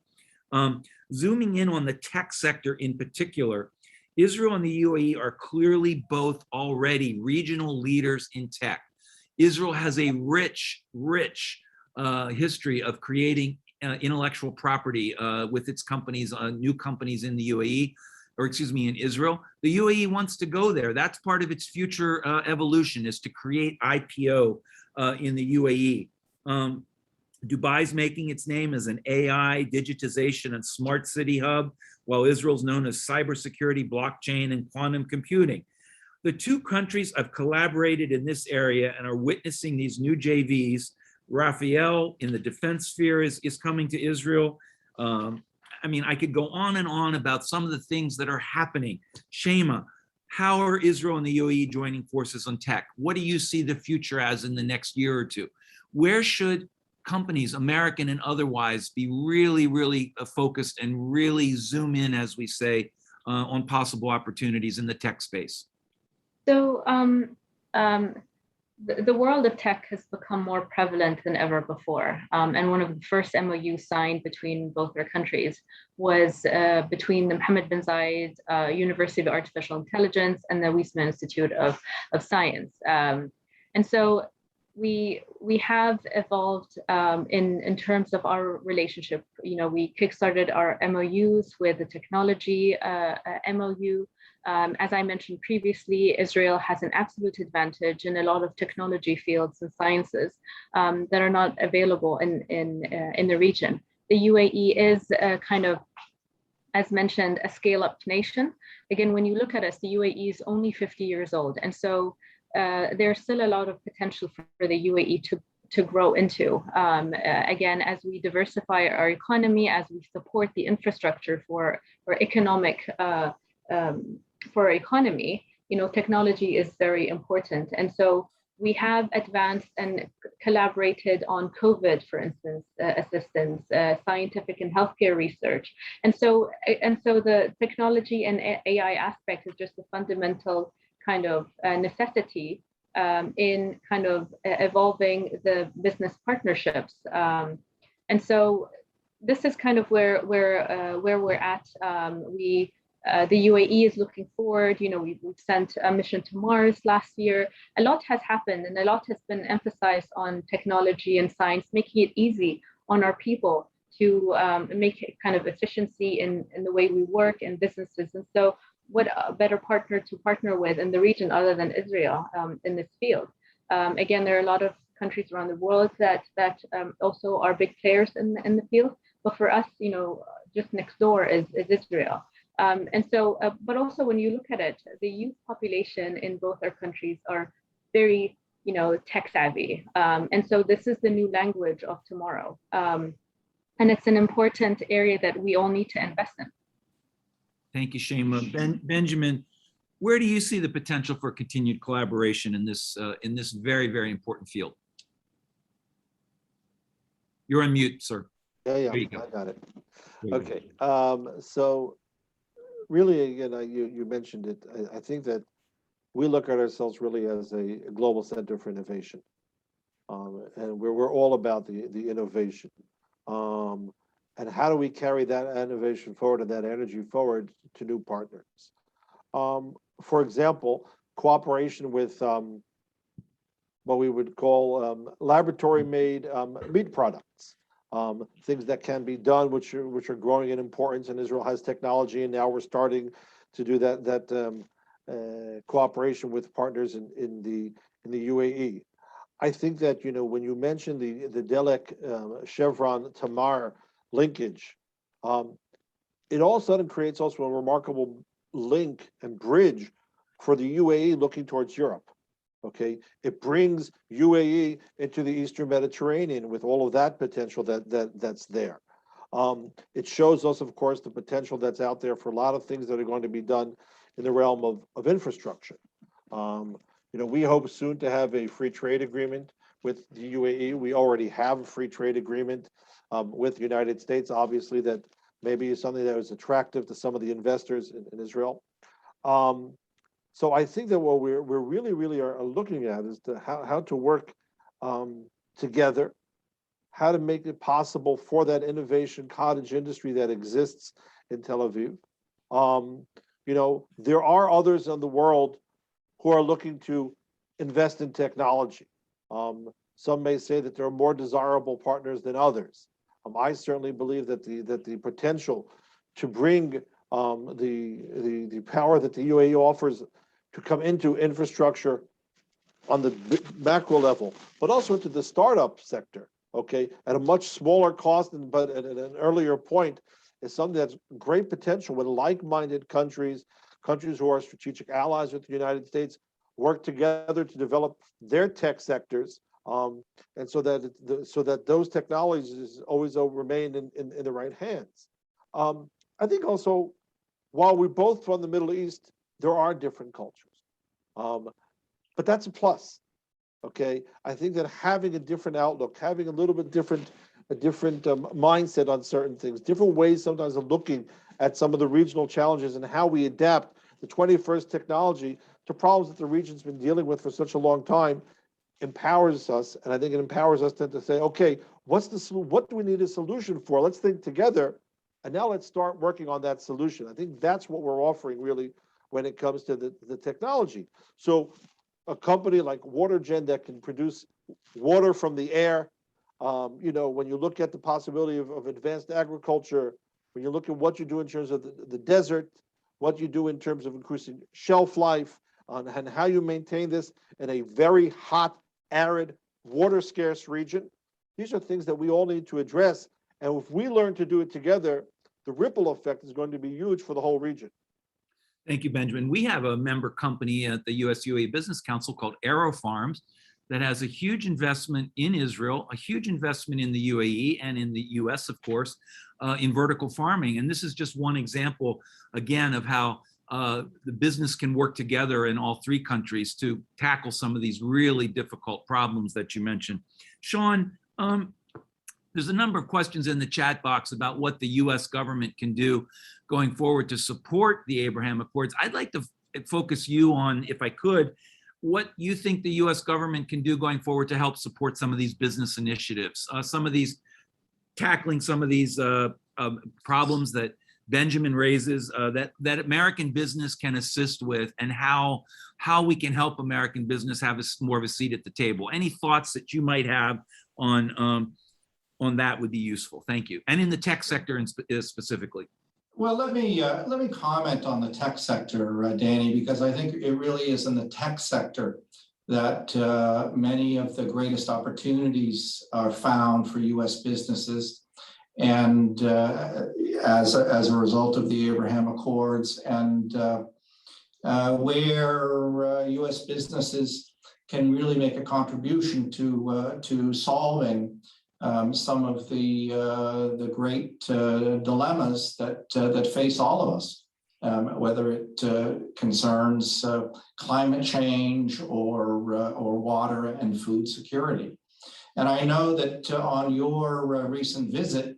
Zooming in on the tech sector in particular, Israel and the UAE are clearly both already regional leaders in tech. Israel has a rich history of creating intellectual property with its companies, new companies in the UAE, or excuse me, in Israel. The UAE wants to go there. That's part of its future evolution, is to create IPO in the UAE. Dubai's making its name as an AI, digitization, and smart city hub, while Israel's known as cybersecurity, blockchain, and quantum computing. The two countries have collaborated in this area and are witnessing these new JVs. Raphael in the defense sphere is coming to Israel. I mean, I could go on and on about some of the things that are happening. Shaima, how are Israel and the UAE joining forces on tech? What do you see the future as in the next year or two? Where should companies, American and otherwise, be really focused and really zoom in, as we say, on possible opportunities in the tech space? So the world of tech has become more prevalent than ever before. And one of the first MOUs signed between both our countries was between the Mohammed bin Zayed University of Artificial Intelligence and the Weizmann Institute of Science. And so we have evolved in terms of our relationship. You know, we kickstarted our MOUs with the technology MOU. As I mentioned previously, Israel has an absolute advantage in a lot of technology fields and sciences that are not available in the region. The UAE is kind of, as mentioned, a scale-up nation. Again, when you look at us, the UAE is only 50 years old. And so there's still a lot of potential for the UAE to grow into. Again, as we diversify our economy, as we support the infrastructure for economic, for our economy, you know, technology is very important. And so we have advanced and collaborated on COVID, for instance, assistance, scientific and healthcare research. And so the technology and AI aspect is just a fundamental kind of necessity in kind of evolving the business partnerships. And so this is kind of where we're at. The UAE is looking forward. You know, we've sent a mission to Mars last year. A lot has happened and a lot has been emphasized on technology and science, making it easy on our people to make kind of efficiency in the way we work and businesses. And so what a better partner to partner with in the region other than Israel in this field. Again, there are a lot of countries around the world that also are big players in the field. But for us, you know, just next door is Israel. And so, but also when you look at it, the youth population in both our countries are very, you know, tech savvy. And so this is the new language of tomorrow. And it's an important area that we all need to invest in. Thank you, Shaima. Benjamin, Where do you see the potential for continued collaboration in this very, very important field? You're on mute, sir. Yeah, There you go. I got it. There you go. Okay, so really, again, you mentioned it. I think that we look at ourselves really as a global center for innovation, and we're all about the innovation. And how do we carry that innovation forward and that energy forward to new partners? For example, cooperation with what we would call laboratory-made meat products, things that can be done, which are growing in importance. And Israel has technology, and now we're starting to do that cooperation with partners in the UAE. I think that when you mention the Delek Chevron Tamar linkage, it all of a sudden creates also a remarkable link and bridge for the UAE looking towards Europe. Okay, it brings UAE into the Eastern Mediterranean with all of that potential that's there. It shows us, of course, the potential that's out there for a lot of things that are going to be done in the realm of infrastructure. We hope soon to have a free trade agreement with the UAE. We already have a free trade agreement with the United States. Obviously, that maybe is something that was attractive to some of the investors in Israel. So I think that what we're really are looking at is how to work together, how to make it possible for that innovation cottage industry that exists in Tel Aviv. There are others in the world who are looking to invest in technology. Some may say that there are more desirable partners than others. I certainly believe that the potential to bring the power that the UAE offers to come into infrastructure on the macro level, but also into the startup sector, okay, at a much smaller cost, but at an earlier point, is something that's great potential when like-minded countries who are strategic allies with the United States, work together to develop their tech sectors, and so that those technologies always remain in the right hands. I think also, while we're both from the Middle East, there are different cultures, but that's a plus. Okay, I think that having a different outlook, having a little bit different mindset on certain things, different ways sometimes of looking at some of the regional challenges and how we adapt the 21st technology to problems that the region's been dealing with for such a long time, empowers us. And I think it empowers us to say, okay, what do we need a solution for? Let's think together, and now let's start working on that solution. I think that's what we're offering really when it comes to the technology. So a company like WaterGen that can produce water from the air, when you look at the possibility of advanced agriculture, when you look at what you do in terms of the desert, what you do in terms of increasing shelf life, and how you maintain this in a very hot, arid, water-scarce region, these are things that we all need to address. And if we learn to do it together, the ripple effect is going to be huge for the whole region. Thank you, Benjamin. We have a member company at the U.S.-UAE Business Council called Aero Farms that has a huge investment in Israel, a huge investment in the UAE and in the U.S., of course, in vertical farming. And this is just one example, again, of how the business can work together in all three countries to tackle some of these really difficult problems that you mentioned. Sean, there's a number of questions in the chat box about what the U.S. government can do going forward to support the Abraham Accords. I'd like to focus you on, if I could, what you think the U.S. government can do going forward to help support some of these business initiatives, tackling some of these problems that Benjamin raises, that American business can assist with, and how we can help American business have more of a seat at the table. Any thoughts that you might have on that would be useful. Thank you. And in the tech sector specifically. Well, let me comment on the tech sector, Danny, because I think it really is in the tech sector that many of the greatest opportunities are found for U.S. businesses, and as a result of the Abraham Accords, and where U.S. businesses can really make a contribution to solving some of the great dilemmas that face all of us whether it concerns climate change or water and food security. And I know that on your recent visit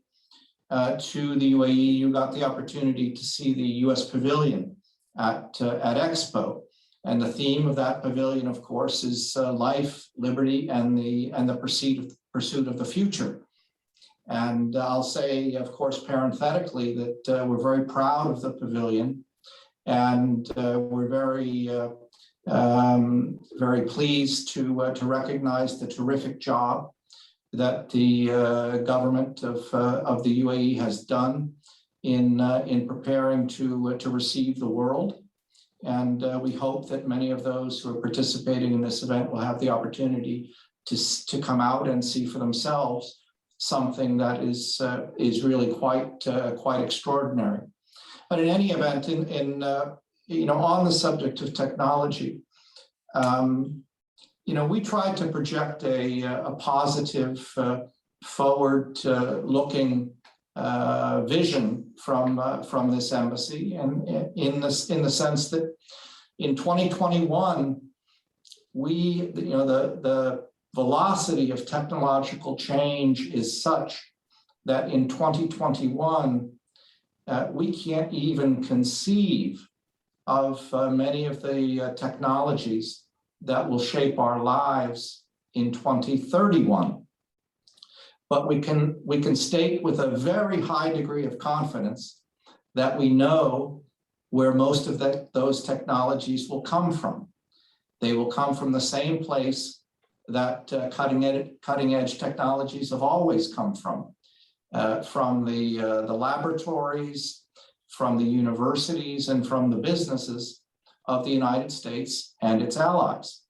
to the UAE, you got the opportunity to see the US Pavilion at Expo. And the theme of that pavilion, of course, is life, liberty, and the pursuit of the future. And I'll say, of course, parenthetically, that we're very proud of the pavilion, and we're very pleased to recognize the terrific job that the government of the UAE has done in preparing to receive the world. And we hope that many of those who are participating in this event will have the opportunity to come out and see for themselves something that is really quite extraordinary. But in any event, on the subject of technology, we tried to project a positive, forward-looking vision from this embassy, and in the sense that in 2021, the velocity of technological change is such that in 2021 we can't even conceive of many of the technologies that will shape our lives in 2031. But we can state with a very high degree of confidence that we know where most of those technologies will come from. They will come from the same place that cutting edge technologies have always come from the laboratories, from the universities, and from the businesses of the United States and its allies.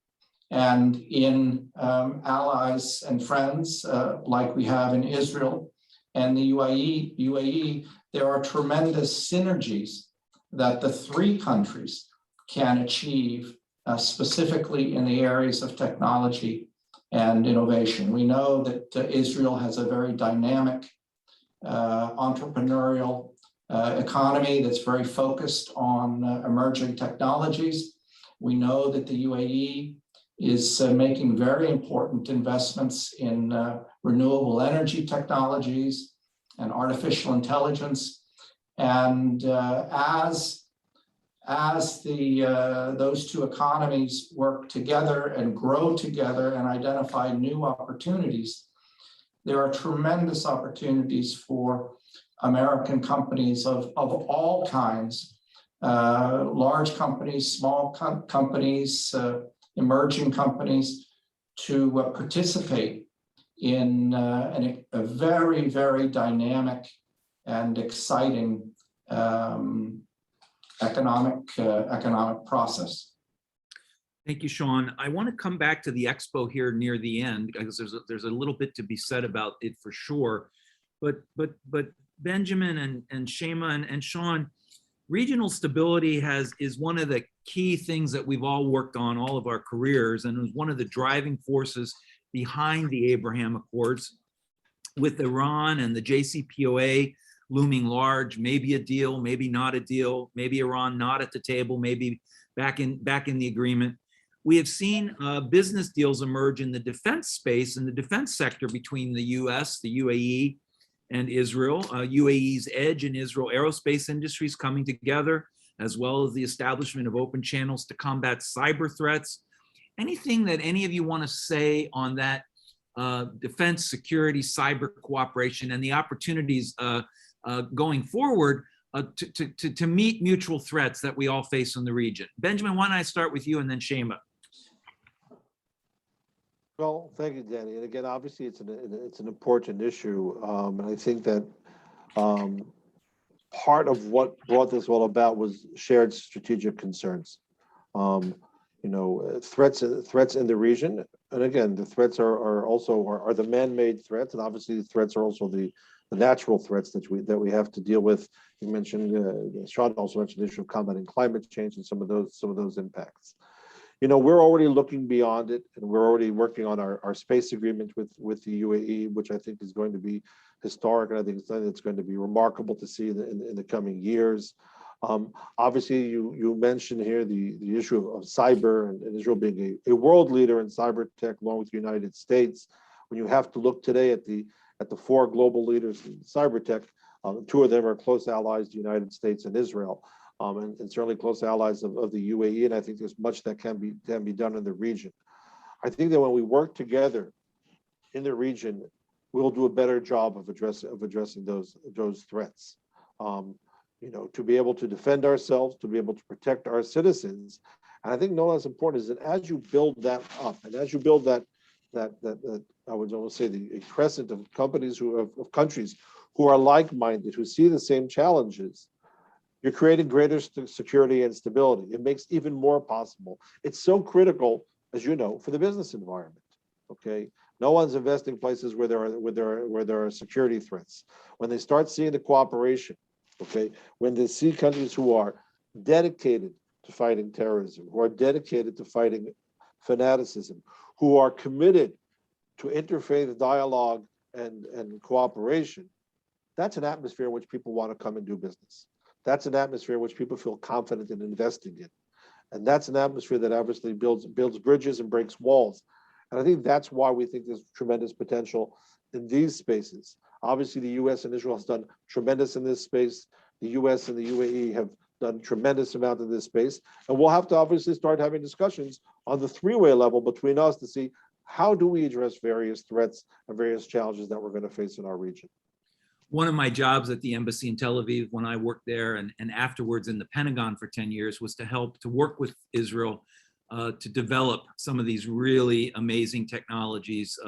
And in allies and friends like we have in Israel and the UAE, there are tremendous synergies that the three countries can achieve specifically in the areas of technology and innovation. We know that Israel has a very dynamic entrepreneurial economy that's very focused on emerging technologies. We know that the UAE is making very important investments in renewable energy technologies and artificial intelligence. And as those two economies work together and grow together and identify new opportunities, there are tremendous opportunities for American companies of all kinds, large companies, small companies, emerging companies, to participate in a very, very dynamic and exciting economic process. Thank you, Sean. I want to come back to the expo here near the end, because there's a little bit to be said about it for sure. But Benjamin and Shaima and Sean, regional stability is one of the key things that we've all worked on all of our careers, and was one of the driving forces behind the Abraham Accords, with Iran and the JCPOA looming large, maybe a deal, maybe not a deal, maybe Iran not at the table, maybe back in the agreement. We have seen business deals emerge in the defense space, in the defense sector, between the US, the UAE, and Israel. UAE's edge and Israel aerospace industries coming together, as well as the establishment of open channels to combat cyber threats. Anything that any of you want to say on that defense, security, cyber cooperation, and the opportunities going forward to meet mutual threats that we all face in the region? Benjamin, why don't I start with you, and then Shaima? Well, thank you, Danny. And again, obviously, it's an important issue, and I think that part of what brought this all about was shared strategic concerns. Threats in the region, and again, the threats are the man-made threats, and obviously, the threats are also the natural threats that we have to deal with. You mentioned, Sean also mentioned the issue of combating climate change and some of those impacts. We're already looking beyond it, and we're already working on our space agreement with the UAE, which I think is going to be historic, and I think it's something that's going to be remarkable to see in the coming years. Obviously, you mentioned here the issue of cyber and Israel being a world leader in cyber tech along with the United States. When you have to look today at the four global leaders in cyber tech, two of them are close allies, the United States and Israel, and certainly close allies of the UAE. And I think there's much that can be done in the region. I think that when we work together in the region, we'll do a better job of addressing those threats. To be able to defend ourselves, to be able to protect our citizens. And I think no less important is that as you build that up, and as you build that I would almost say a crescent of companies of countries who are like-minded, who see the same challenges, you're creating greater security and stability. It makes even more possible. It's so critical, as you know, for the business environment. Okay, no one's investing places where there are security threats. When they start seeing the cooperation, okay, when they see countries who are dedicated to fighting terrorism, who are dedicated to fighting fanaticism, who are committed to interfaith dialogue and cooperation, that's an atmosphere in which people want to come and do business. That's an atmosphere in which people feel confident in investing in. And that's an atmosphere that obviously builds bridges and breaks walls. And I think that's why we think there's tremendous potential in these spaces. Obviously, the US and Israel has done tremendous in this space. The US and the UAE have done tremendous amount in this space. And we'll have to obviously start having discussions on the three-way level between us to see how do we address various threats and various challenges that we're going to face in our region. One of my jobs at the embassy in Tel Aviv when I worked there and afterwards in the Pentagon for 10 years was to work with Israel to develop some of these really amazing technologies,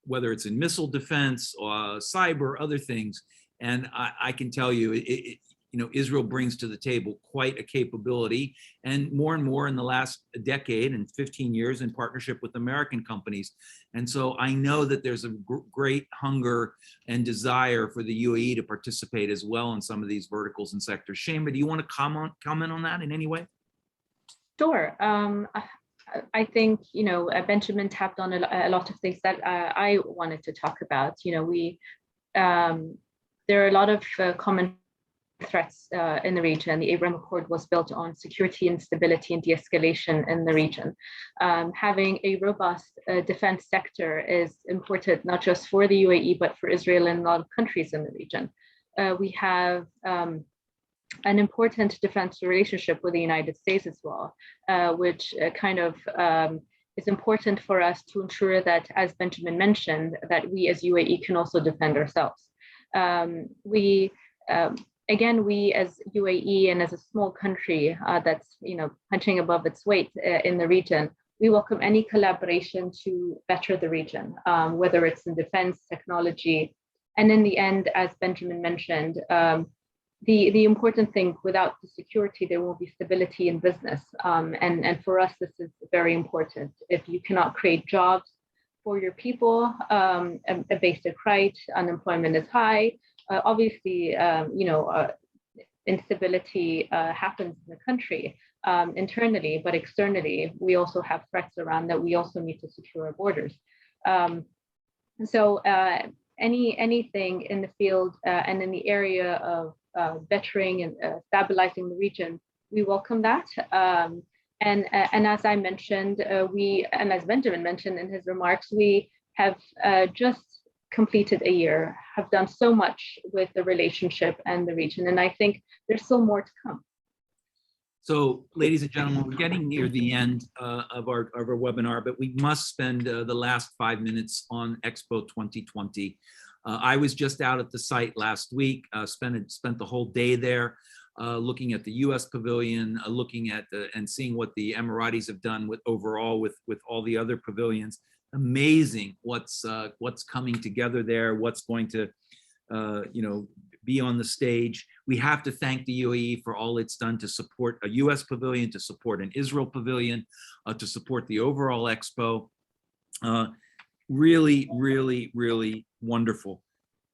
whether it's in missile defense or cyber, other things. And I can tell you, Israel brings to the table quite a capability, and more in the last decade and 15 years in partnership with American companies. And so I know that there's a great hunger and desire for the UAE to participate as well in some of these verticals and sectors. Shaima, do you want to comment on that in any way? Sure. I think, Benjamin tapped on a lot of things that I wanted to talk about. There are a lot of common threats in the region. The Abraham Accord was built on security and stability and de-escalation in the region. Having a robust defense sector is important, not just for the UAE, but for Israel and a lot of countries in the region. We have an important defense relationship with the United States as well, which is important for us to ensure that, as Benjamin mentioned, that we as UAE can also defend ourselves. We as UAE and as a small country that's punching above its weight in the region, we welcome any collaboration to better the region, whether it's in defense, technology, and in the end, as Benjamin mentioned, the important thing, without the security, there will be stability in business. And for us, this is very important. If you cannot create jobs for your people, a basic right, unemployment is high. Obviously, instability happens in the country internally, but externally, we also have threats around that we also need to secure our borders. Anything in the field and in the area of bettering and stabilizing the region, we welcome that. And as I mentioned, and as Benjamin mentioned in his remarks, we have just completed a year, have done so much with the relationship and the region. And I think there's still more to come. So, ladies and gentlemen, we're getting near the end of our webinar, but we must spend the last 5 minutes on Expo 2020. I was just out at the site last week, spent the whole day there, looking at the US Pavilion, looking at and seeing what the Emiratis have done with all the other pavilions. Amazing what's coming together there, what's going to be on the stage. We have to thank the UAE for all it's done to support a US pavilion, to support an Israel pavilion, to support the overall expo. Really, really, really wonderful.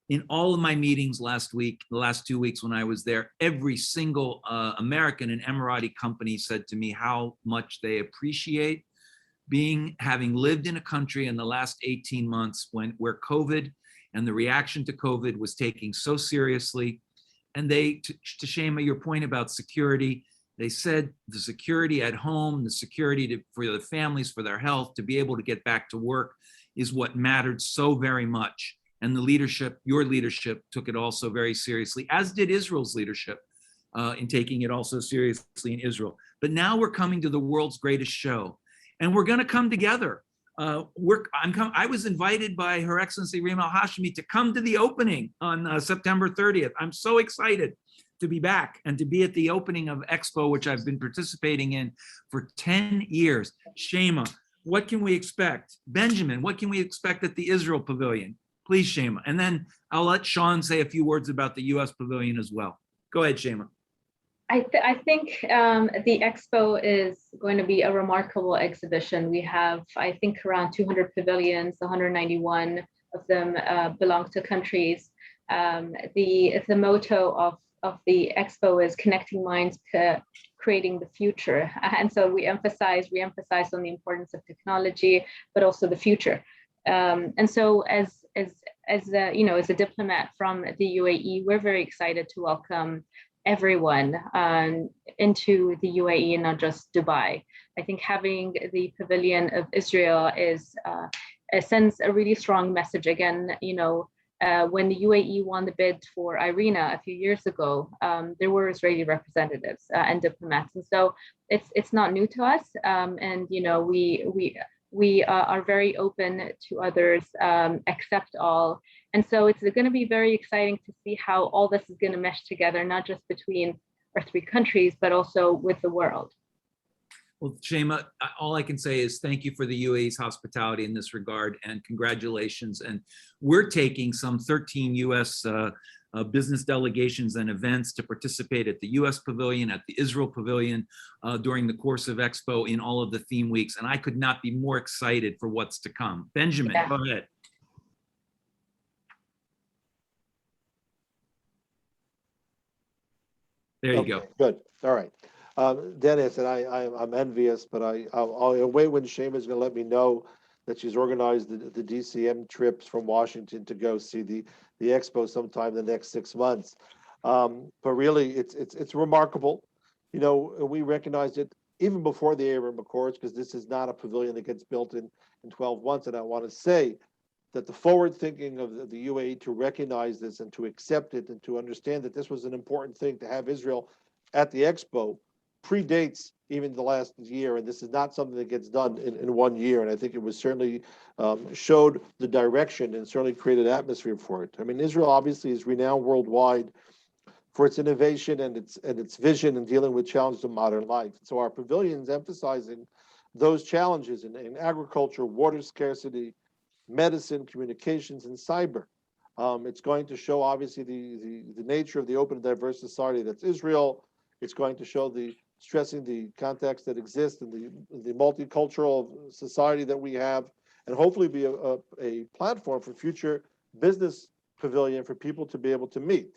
In all of my meetings last week, the last 2 weeks when I was there, every single American and Emirati company said to me how much they appreciate having lived in a country in the last 18 months where COVID and the reaction to COVID was taken so seriously, And they, to Shaima, your point about security, they said the security at home, the security for the families, for their health, to be able to get back to work is what mattered so very much. And the leadership, your leadership, took it also very seriously, as did Israel's leadership in taking it also seriously in Israel. But now we're coming to the world's greatest show, and we're going to come together. I was invited by Her Excellency Rima Al Hashmi to come to the opening on September 30th. I'm so excited to be back and to be at the opening of Expo, which I've been participating in for 10 years. Shaima, what can we expect? Benjamin, what can we expect at the Israel Pavilion? Please, Shaima. And then I'll let Sean say a few words about the US Pavilion as well. Go ahead, Shaima. I think the Expo is going to be a remarkable exhibition. We have, I think, around 200 pavilions, 191 of them belong to countries. The motto of the Expo is connecting minds to creating the future. And so we emphasize on the importance of technology, but also the future. And so as a diplomat from the UAE, we're very excited to welcome everyone into the UAE and not just Dubai. I think having the Pavilion of Israel sends a really strong message. Again, when the UAE won the bid for IRENA a few years ago, there were Israeli representatives and diplomats, and so it's not new to us. And we are very open to others, accept all. And so it's going to be very exciting to see how all this is going to mesh together, not just between our three countries, but also with the world. Well, Shaima, all I can say is thank you for the UAE's hospitality in this regard, and congratulations. And we're taking some 13 US business delegations and events to participate at the US Pavilion, at the Israel Pavilion during the course of Expo in all of the theme weeks. And I could not be more excited for what's to come. Benjamin, Go ahead. There you go. Good. All right. Dennis, and I'm envious, but I'll wait when Shaima's going to let me know that she's organized the DCM trips from Washington to go see the Expo sometime in the next 6 months. But really, it's remarkable. We recognized it even before the Abraham Accords, because this is not a pavilion that gets built in 12 months. And I want to say that the forward thinking of the UAE to recognize this and to accept it and to understand that this was an important thing to have Israel at the Expo predates even the last year, and this is not something that gets done in 1 year. And I think it was certainly showed the direction and certainly created atmosphere for it. I mean, Israel obviously is renowned worldwide for its innovation and its vision in dealing with challenges of modern life. So our pavilion's emphasizing those challenges in agriculture, water scarcity, medicine, communications, and cyber. It's going to show obviously the nature of the open and diverse society that's Israel. It's going to show stressing the context that exists in the multicultural society that we have, and hopefully be a platform for future business pavilion for people to be able to meet.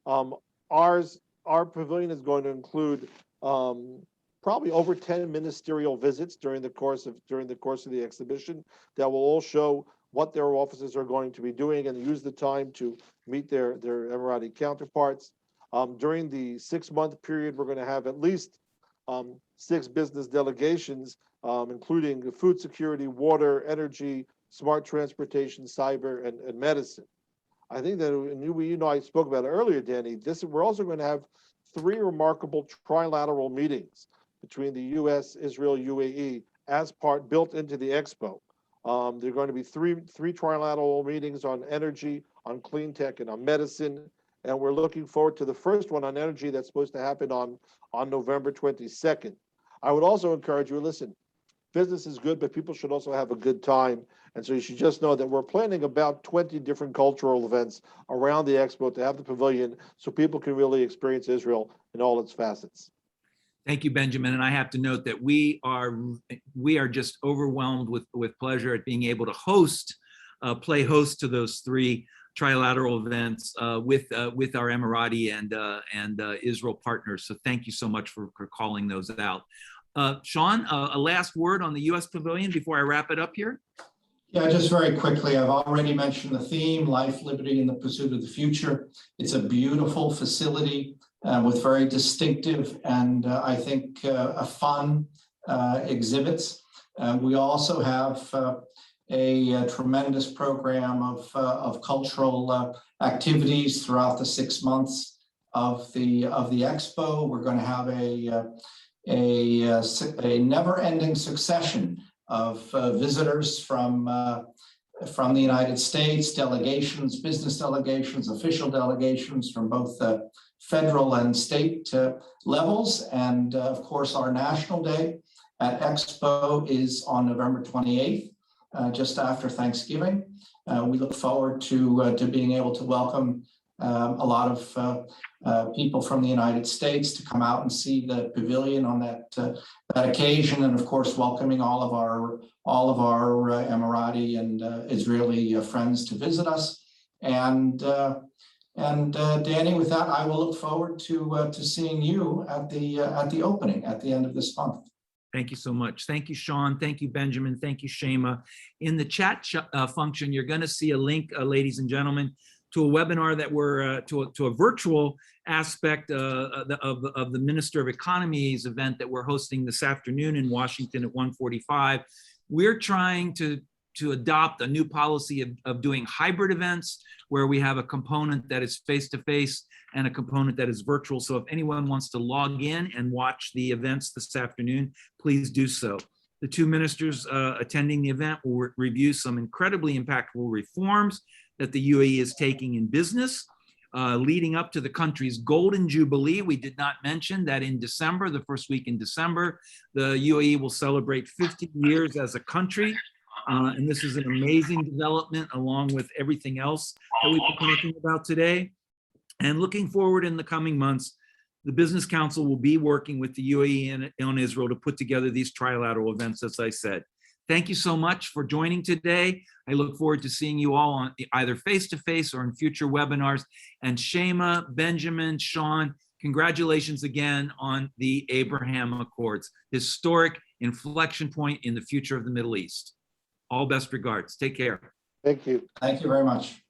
Our pavilion is going to include probably over 10 ministerial visits during the course of the exhibition that will all show what their offices are going to be doing and use the time to meet their Emirati counterparts. During the 6-month period, we're going to have at least 6 business delegations, including food security, water, energy, smart transportation, cyber, and medicine. I think that I spoke about it earlier, Danny. We're also going to have 3 remarkable trilateral meetings between the U.S., Israel, UAE as built into the Expo. There are going to be three trilateral meetings on energy, on clean tech, and on medicine. And we're looking forward to the first one on energy that's supposed to happen on November 22nd. I would also encourage you, listen, business is good, but people should also have a good time. And so you should just know that we're planning about 20 different cultural events around the Expo to have the pavilion so people can really experience Israel in all its facets. Thank you, Benjamin. And I have to note that we are just overwhelmed with pleasure at being able to play host to those 3 trilateral events with our Emirati and Israel partners. So thank you so much for calling those out. Sean, a last word on the U.S. Pavilion before I wrap it up here? Yeah, just very quickly, I've already mentioned the theme, life, liberty, and the pursuit of the future. It's a beautiful facility with very distinctive and I think fun exhibits. We also have a tremendous program of cultural activities throughout the 6 months of the expo. We're going to have a never-ending succession of visitors from the United States, delegations, business delegations, official delegations from both the federal and state levels. And of course, our National Day at Expo is on November 28th, just after Thanksgiving. We look forward to being able to welcome a lot of people from the United States to come out and see the pavilion on that occasion, and of course welcoming all of our Emirati and Israeli friends to visit us. And Danny, with that, I will look forward to seeing you at the opening at the end of this month. Thank you so much. Thank you, Sean. Thank you, Benjamin. Thank you, Shaima. In the chat function, you're going to see a link, ladies and gentlemen, to a webinar that we're to a virtual aspect of the Minister of Economy's event that we're hosting this afternoon in Washington at 1:45. We're trying to adopt a new policy of doing hybrid events where we have a component that is face-to-face and a component that is virtual. So if anyone wants to log in and watch the events this afternoon, please do so. The two ministers attending the event will review some incredibly impactful reforms that the UAE is taking in business, leading up to the country's Golden Jubilee. We did not mention that in December, the first week in December, the UAE will celebrate 50 years as a country. And this is an amazing development along with everything else that we've been talking about today. And looking forward in the coming months, the Business Council will be working with the UAE and on Israel to put together these trilateral events, as I said. Thank you so much for joining today. I look forward to seeing you all on either face-to-face or in future webinars. And Shaima, Benjamin, Sean, congratulations again on the Abraham Accords, historic inflection point in the future of the Middle East. All best regards. Take care. Thank you. Thank you very much.